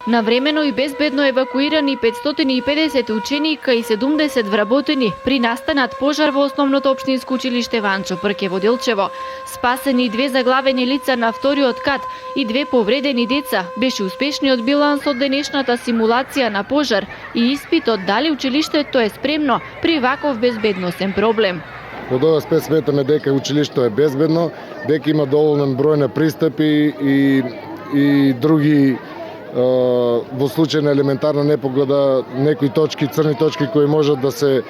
Навремено и безбедно евакуирани 550 ученика и 70 вработени при настанат пожар во основното општинско училиште Ванчо Прке во Делчево. Спасени 2 заглавени лица на вториот кат и 2 повредени деца. Беше успешниот биланс од денешната симулација на пожар и испитот дали училиштето е спремно при ваков безбедносен проблем. Од ова спет сметаме дека училиштето е безбедно, дека има доволен број на пристапи и други во случај на елементарна непогода некои точки, црни точки кои можат да се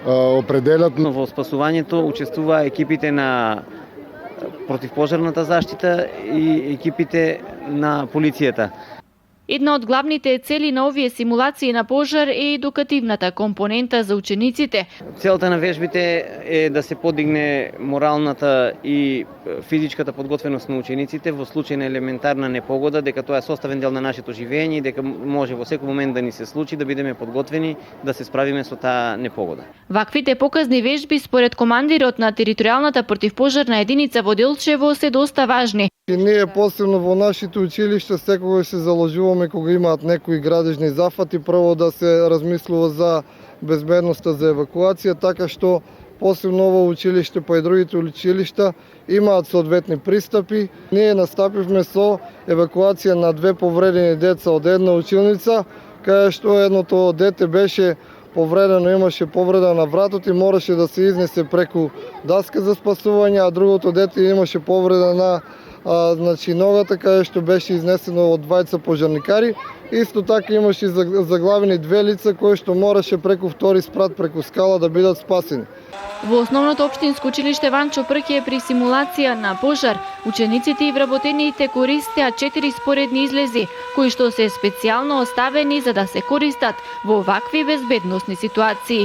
определат. Но во спасувањето учествуваа екипите на противпожарната заштита и екипите на полицијата. Една од главните цели на овие симулации на пожар е едукативната компонента за учениците. Целта на вежбите е да се подигне моралната и физичката подготвеност на учениците во случај на елементарна непогода, дека тоа е составен дел на нашето живење и дека може во секој момент да ни се случи, да бидеме подготвени да се справиме со таа непогода. Ваквите показни вежби според командирот на територијалната противпожарна единица во Делчево се доста важни. И ние посебно во нашите училишта секогаш се заложуваме кога имаат некои градежни зафати прво да се размислува за безбедноста за евакуација, така што посебно ово училиште па и другите училишта имаат соодветни пристапи. Ние настапивме со евакуација на 2 повредени деца од една училница, каде што едното дете беше повредено, имаше повреда на вратот и мораше да се изнесе преку даска за спасување, а другото дете имаше повреда на ногата, каде што беше изнесено од двајца пожарникари. Исто така имаше заглавени 2 лица кои што мораше преку втори спрат преку скала да бидат спасени. Во основното општинско училиште Ванчо Прке при симулација на пожар, учениците и вработените користеа 4 споредни излези, кои што се специјално оставени за да се користат во вакви безбедносни ситуации.